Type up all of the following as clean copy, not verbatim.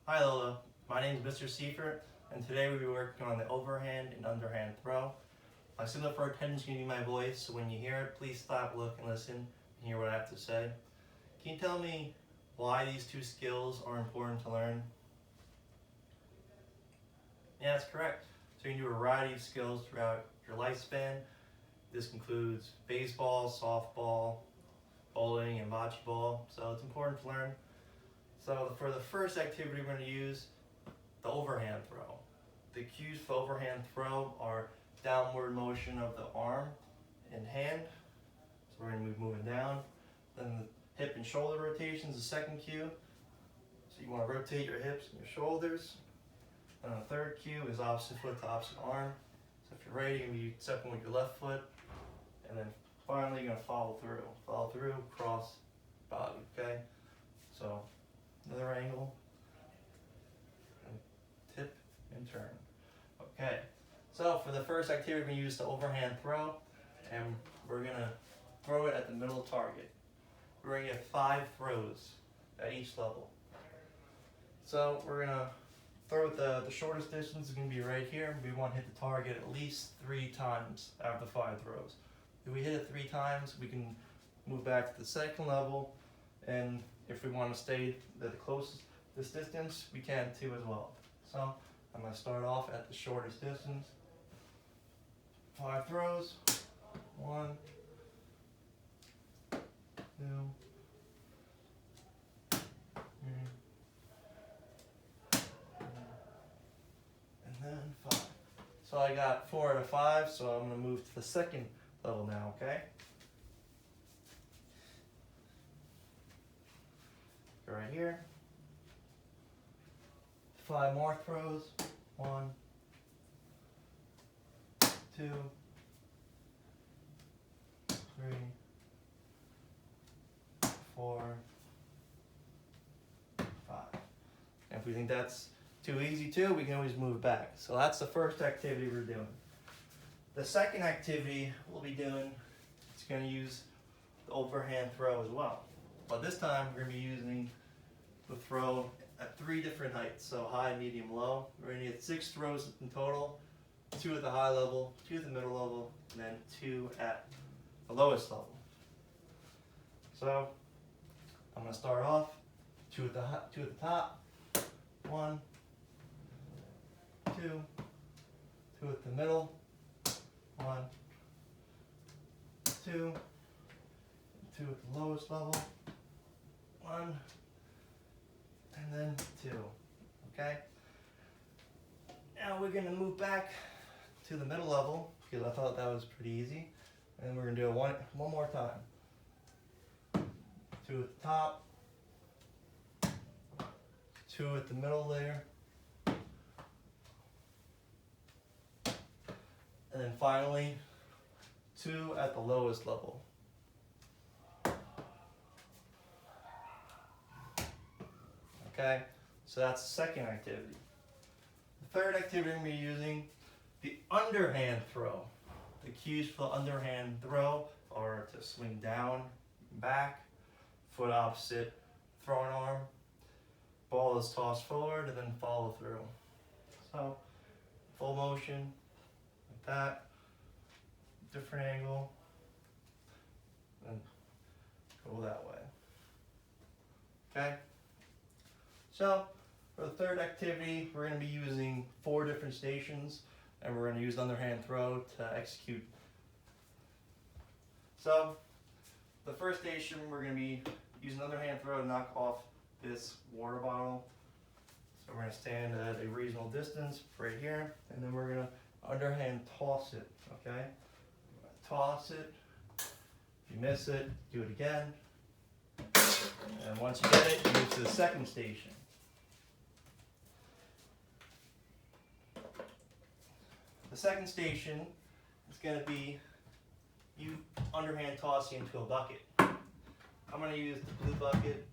Hi Lola, my name is Mr. Seifert, and today we'll be working on the overhand and underhand throw. My signal for attention is going to be my voice, so when you hear it, please stop, look, and listen, and hear what I have to say. Can you tell me why these two skills are important to learn? Yeah, that's correct. So you can do a variety of skills throughout your lifespan. This includes baseball, softball, bowling, and bocce ball, so it's important to learn. So for the first activity, we're going to use the overhand throw. The cues for overhand throw are downward motion of the arm and hand. So we're going to move it down. Then the hip and shoulder rotation is the second cue. So you want to rotate your hips and your shoulders. And the third cue is opposite foot to opposite arm. So if you're ready, you're going to be stepping with your left foot. And then finally, you're going to follow through. Follow through, cross, body, okay? So another angle, and tip and turn. Okay, so for the first activity, we're going to use the overhand throw, and we're going to throw it at the middle target. We're going to get 5 throws at each level. So we're going to throw it the shortest distance is going to be right here. We want to hit the target at least 3 times out of the 5 throws. If we hit it 3 times, we can move back to the second level, and if we want to stay at the closest this distance, we can too as well. So I'm going to start off at the shortest distance. 5 throws. 1, 2, 3, and then 5. So I got 4 out of 5, so I'm going to move to the second level now, okay? Go right here. 5 more throws. 1, 2, 3, 4, 5. And if we think that's too easy too, we can always move back. So that's the first activity we're doing. The second activity we'll be doing, it's going to use the overhand throw as well. But this time we're going to be using the throw at 3 different heights. So high, medium, low. We're going to get 6 throws in total. 2 at the high level, 2 at the middle level, and then 2 at the lowest level. So I'm going to start off 2 at the top. 1, 2, 2 at the middle. 1, 2, 2 at the lowest level. 1, and then 2. Okay. Now we're going to move back to the middle level because I thought that was pretty easy, and we're going to do it one more time. 2 at the top. 2 at the middle there. And then finally, 2 at the lowest level. Okay, so that's the second activity. The third activity we're going to be using the underhand throw. The cues for the underhand throw are to swing down, back, foot opposite, throwing arm. Ball is tossed forward and then follow through. So full motion like that, different angle, and go that way. Okay? So for the third activity, we're going to be using 4 different stations, and we're going to use the underhand throw to execute. So the first station, we're going to be using the underhand throw to knock off this water bottle. So we're going to stand at a reasonable distance right here, and then we're going to underhand toss it, okay? Toss it. If you miss it, do it again. And once you get it, you move to the second station. The second station is going to be you underhand tossing into a bucket. I'm going to use the blue bucket.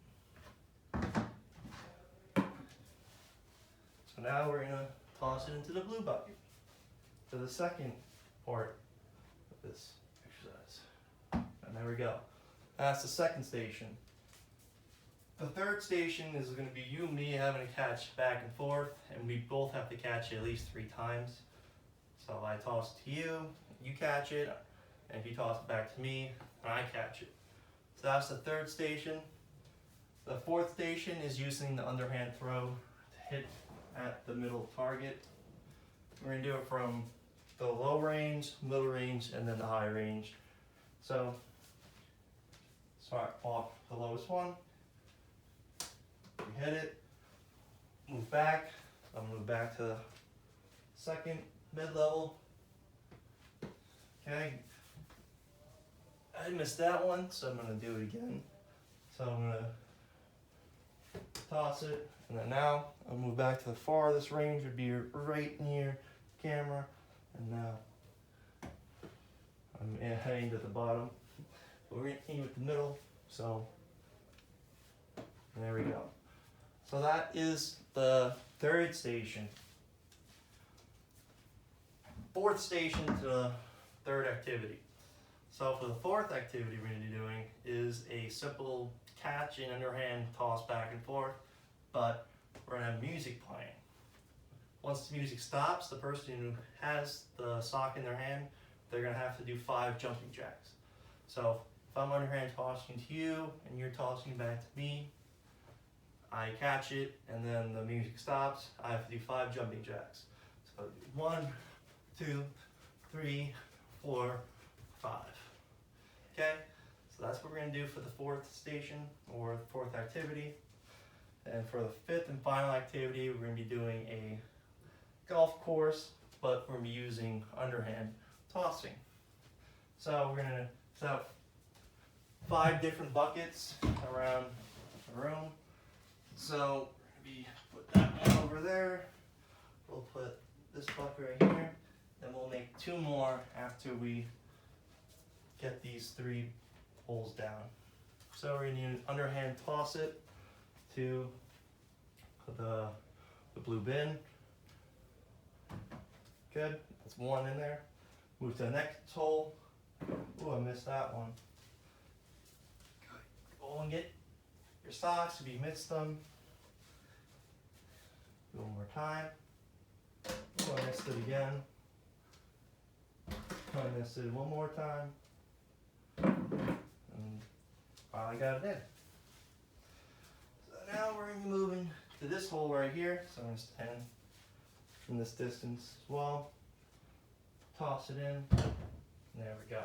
So now we're going to toss it into the blue bucket for the second part of this exercise. And there we go. That's the second station. The third station is going to be you and me having to catch back and forth, and we both have to catch it at least 3 times. So I toss it to you, you catch it, and if you toss it back to me, I catch it. So that's the third station. The fourth station is using the underhand throw to hit at the middle target. We're going to do it from the low range, middle range, and then the high range. So start off the lowest one. You hit it, move back. I'll move back to the second mid-level. Okay. I missed that one, so I'm going to do it again. So I'm going to toss it, and then now I'll move back to the farthest range, would be right near the camera, and now I'm heading to the bottom. But we're going to continue with the middle, so there we go. So that is the third station. Fourth station to the third activity. So for the fourth activity we're going to be doing is a simple catch and underhand toss back and forth, but we're going to have music playing. Once the music stops, the person who has the sock in their hand, they're going to have to do 5 jumping jacks. So if I'm underhand tossing to you and you're tossing back to me, I catch it and then the music stops, I have to do 5 jumping jacks. So 1, 2, 3, 4, 5. Okay, so that's what we're going to do for the fourth station or the fourth activity. And for the fifth and final activity, we're going to be doing a golf course, but we're going to be using underhand tossing. So we're going to set up 5 different buckets around the room. So we're going to put that one over there. We'll put this bucket right here. Then we'll make 2 more after we get these 3 holes down. So we're going to underhand toss it to the blue bin. Good, that's 1 in there. Move to the next hole. Oh, I missed that one. Go and get your socks if you missed them. Do one more time. Oh, I missed it again. I missed it one more time. And finally got it in. So now we're going to be moving to this hole right here. So I'm going to stand from this distance as well. Toss it in. There we go.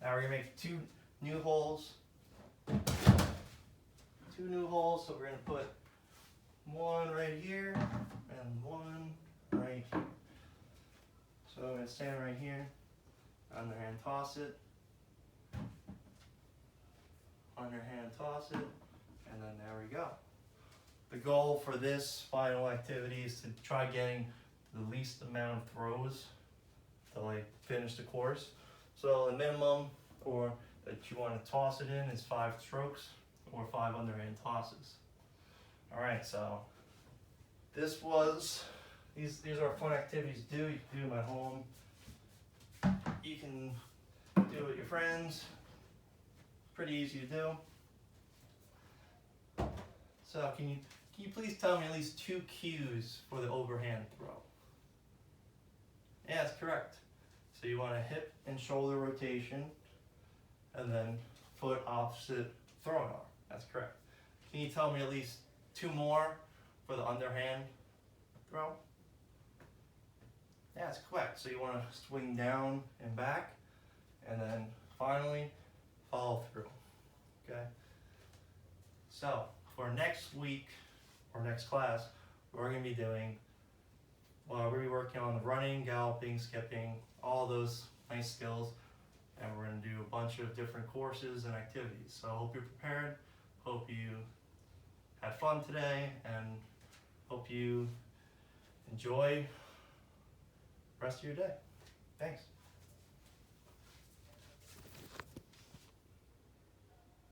Now we're going to make 2 new holes. 2 new holes. So we're going to put 1 right here and 1 right here. So I'm going to stand right here, underhand toss it, underhand toss it, and then there we go. The goal for this final activity is to try getting the least amount of throws to like finish the course. So the minimum or that you want to toss it in is 5 strokes or 5 underhand tosses. All right, so this was, these are fun activities to do. You can do them at home. You can do it with your friends. Pretty easy to do. So can you please tell me at least 2 cues for the overhand throw? Yeah, that's correct. So you want a hip and shoulder rotation, and then foot opposite throwing arm. That's correct. Can you tell me at least 2 more for the underhand throw? Yeah, that's correct. So you want to swing down and back, and then finally follow through. Okay. So for next week or next class, we're going to be doing, well, we're going to be working on running, galloping, skipping, all those nice skills, and we're going to do a bunch of different courses and activities. So I hope you're prepared. Hope you had fun today, and hope you enjoy the rest of your day. Thanks.